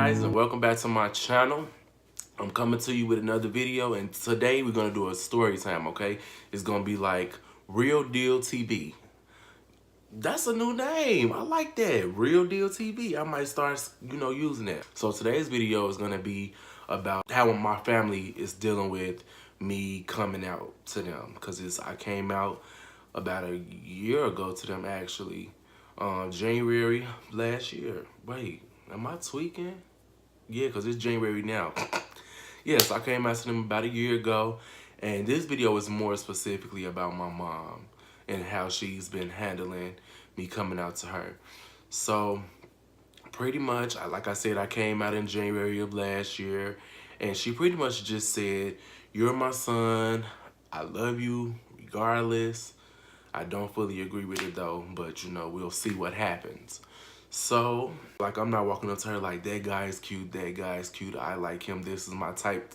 guys, and welcome back to my channel. I'm coming to you with another video, and today we're gonna do a story time. Okay, it's gonna be like Real Deal TV. That's a new name. I like that. Real Deal TV. I might start using that. So today's video is gonna be about how my family is dealing with me coming out to them, because I came out about a year ago to them, actually. January last year. Wait, am I tweaking? Yeah, because it's January now. Yes, I came out to them about a year ago, and this video is more specifically about my mom and how she's been handling me coming out to her. So, pretty much, like I said, I came out in January of last year, and she pretty much just said, "You're my son. I love you regardless. I don't fully agree with it though, but we'll see what happens." So, like, I'm not walking up to her like, "That guy is cute, that guy is cute, I like him, this is my type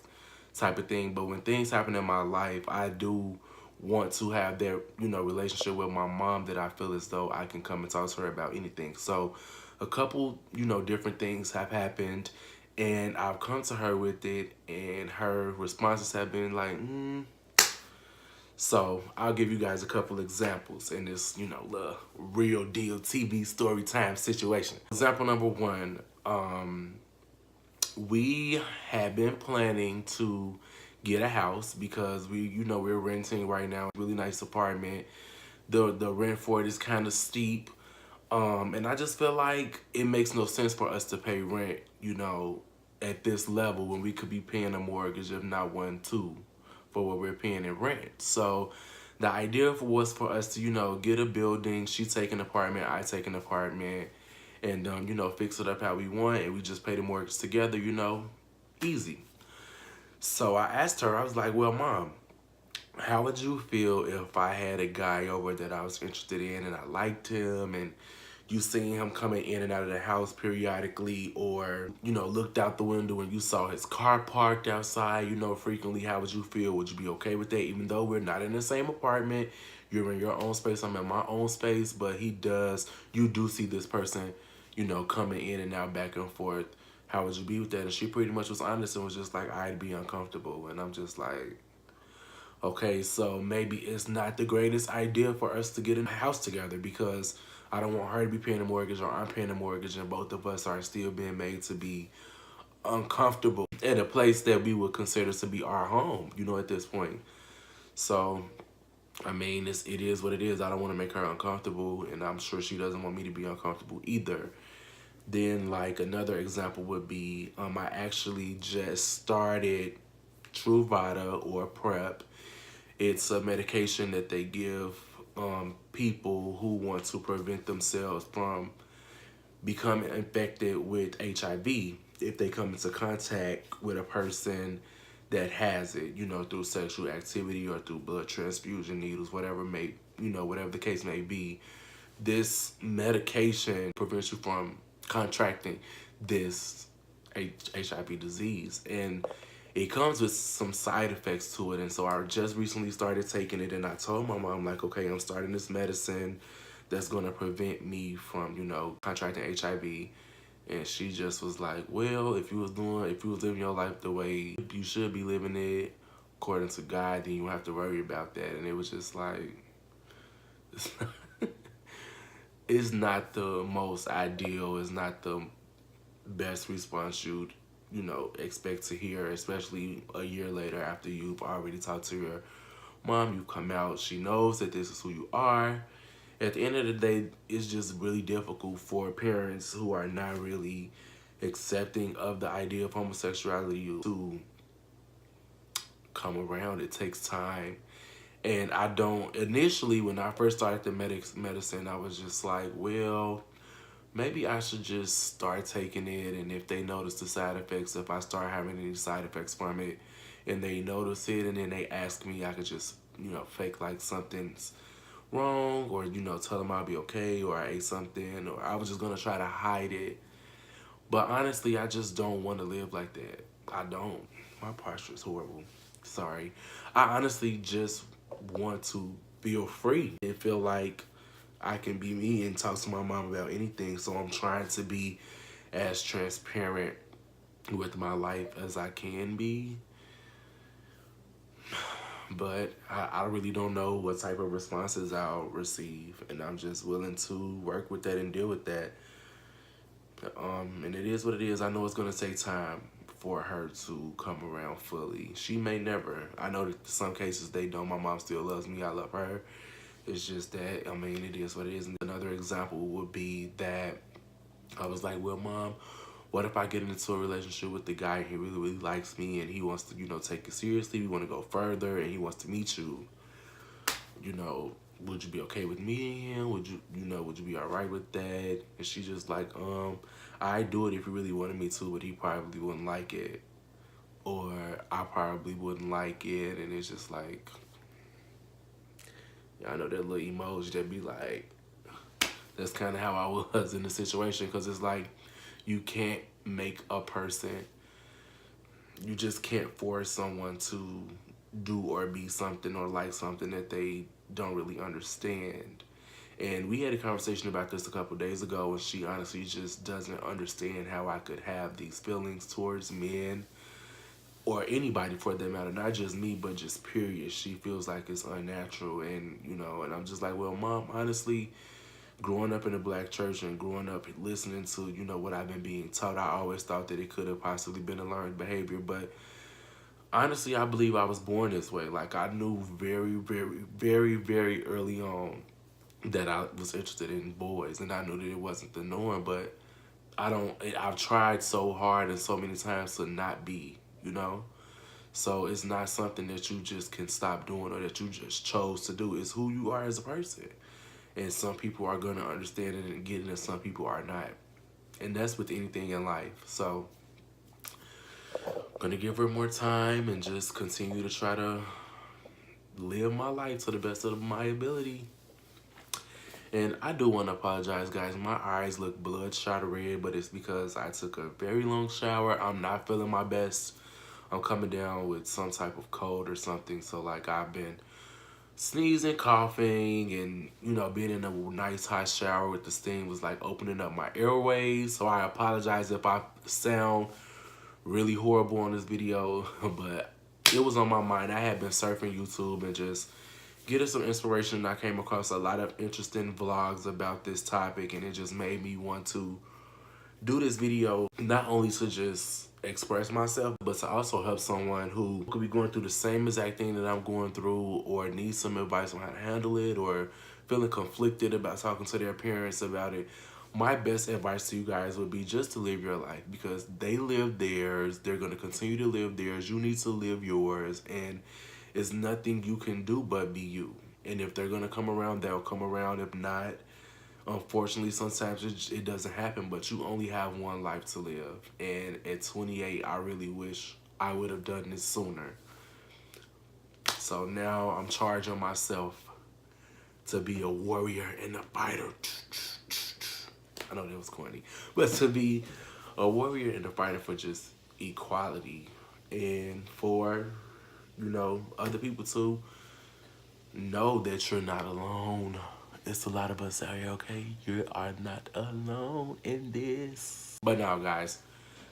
of thing." But when things happen in my life, I do want to have that, relationship with my mom that I feel as though I can come and talk to her about anything. So a couple, different things have happened, and I've come to her with it, and her responses have been like, So I'll give you guys a couple examples in this, little Real Deal TV story time situation. Example number one, we had been planning to get a house because we're renting right now, a really nice apartment. The rent for it is kind of steep. And I just feel like it makes no sense for us to pay rent, at this level when we could be paying a mortgage, if not one, two, for what we're paying in rent. So the idea was for us to, get a building. She take an apartment, I take an apartment, and, fix it up how we want, and we just pay the mortgage together, easy. So I asked her, I was like, "Well, Mom, how would you feel if I had a guy over that I was interested in and I liked him, and you seen him coming in and out of the house periodically, or, looked out the window and you saw his car parked outside, frequently? How would you feel? Would you be okay with that? Even though we're not in the same apartment, you're in your own space, I'm in my own space, but you do see this person, coming in and out, back and forth. How would you be with that?" And she pretty much was honest and was just like, "I'd be uncomfortable." And I'm just like, okay, so maybe it's not the greatest idea for us to get in a house together, because I don't want her to be paying a mortgage or I'm paying a mortgage and both of us are still being made to be uncomfortable at a place that we would consider to be our home, at this point. So, I mean, it is what it is. I don't want to make her uncomfortable, and I'm sure she doesn't want me to be uncomfortable either. Then, like, another example would be, I actually just started Truvada, or PrEP. It's a medication that they give people who want to prevent themselves from becoming infected with HIV if they come into contact with a person that has it, through sexual activity or through blood transfusion needles, whatever the case may be. This medication prevents you from contracting this HIV disease, and it comes with some side effects to it. And so I just recently started taking it, and I told my mom, like, "Okay, I'm starting this medicine that's going to prevent me from, contracting HIV." And she just was like, "Well, if you was living your life the way you should be living it, according to God, then you don't have to worry about that." And it was just like, it's not the most ideal, it's not the best response you'd expect to hear, especially a year later after you've already talked to your mom, you've come out, she knows that this is who you are. At the end of the day, it's just really difficult for parents who are not really accepting of the idea of homosexuality to come around. It takes time. And initially, when I first started the medicine, I was just like, well, maybe I should just start taking it, and if they notice the side effects, if I start having any side effects from it, and they notice it, and then they ask me, I could just, fake like something's wrong, or, tell them I'll be okay, or I ate something, or I was just going to try to hide it. But honestly, I just don't want to live like that. I don't. My posture is horrible. Sorry. I honestly just want to feel free and feel like I can be me and talk to my mom about anything. So I'm trying to be as transparent with my life as I can be. But I really don't know what type of responses I'll receive, and I'm just willing to work with that and deal with that. And it is what it is. I know it's gonna take time for her to come around fully. She may never. I know that in some cases they don't. My mom still loves me. I love her. It's just that, I mean, it is what it is. And another example would be that I was like, well, Mom, what if I get into a relationship with the guy and he really, really likes me and he wants to, take it seriously, we want to go further, and he wants to meet you, would you be okay with meeting him? Would you be all right with that? And she just like, I'd do it if he really wanted me to, but he probably wouldn't like it. Or I probably wouldn't like it. And it's just like, I know that little emoji that be like, that's kind of how I was in the situation. Because it's like, you can't make a person, you just can't force someone to do or be something or like something that they don't really understand. And we had a conversation about this a couple days ago, and she honestly just doesn't understand how I could have these feelings towards men or anybody for that matter, not just me, but just period. She feels like it's unnatural, and and I'm just like, well, Mom, honestly, growing up in a black church and growing up listening to, what I've been being taught, I always thought that it could have possibly been a learned behavior. But honestly, I believe I was born this way. Like, I knew very, very, very, very early on that I was interested in boys, and I knew that it wasn't the norm. But I've tried so hard and so many times to not be. So it's not something that you just can stop doing or that you just chose to do. It's who you are as a person. And some people are going to understand it and get it, and some people are not. And that's with anything in life. So I'm going to give her more time and just continue to try to live my life to the best of my ability. And I do want to apologize, guys. My eyes look bloodshot red, but it's because I took a very long shower. I'm not feeling my best. I'm coming down with some type of cold or something. So, like, I've been sneezing, coughing, and, being in a nice hot shower with the steam was, like, opening up my airways. So I apologize if I sound really horrible on this video, but it was on my mind. I had been surfing YouTube and just getting some inspiration. I came across a lot of interesting vlogs about this topic, and it just made me want to do this video, not only to just express myself, but to also help someone who could be going through the same exact thing that I'm going through, or needs some advice on how to handle it, or feeling conflicted about talking to their parents about it. My best advice to you guys would be just to live your life, because they live theirs. They're going to continue to live theirs. You need to live yours, and it's nothing you can do but be you. And if they're going to come around, they'll come around. If not, unfortunately, sometimes it doesn't happen, but you only have one life to live. And at 28, I really wish I would have done this sooner. So now I'm charging myself to be a warrior and a fighter. I know that was corny, but to be a warrior and a fighter for just equality, and for, other people to know that you're not alone. It's a lot of us out here, okay? You are not alone in this. But now, guys,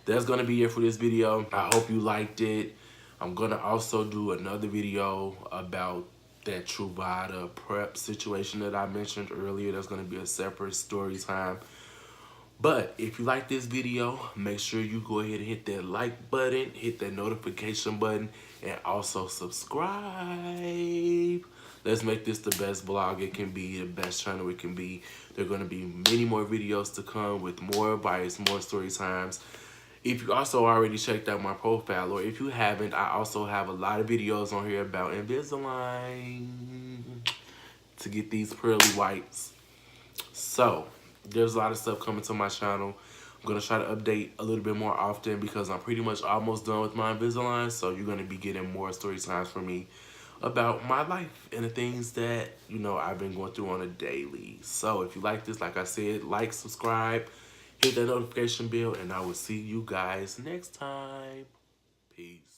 that's going to be it for this video. I hope you liked it. I'm going to also do another video about that Truvada prep situation that I mentioned earlier. That's going to be a separate story time. But if you like this video, make sure you go ahead and hit that like button, hit that notification button, and also subscribe. Let's make this the best vlog it can be, the best channel it can be. There are going to be many more videos to come with more advice, more story times. If you also already checked out my profile, or if you haven't, I also have a lot of videos on here about Invisalign to get these pearly whites. So there's a lot of stuff coming to my channel. I'm going to try to update a little bit more often, because I'm pretty much almost done with my Invisalign. So you're going to be getting more story times from me about my life and the things that, I've been going through on a daily. So if you like this, like I said, like, subscribe, hit that notification bell, and I will see you guys next time. Peace.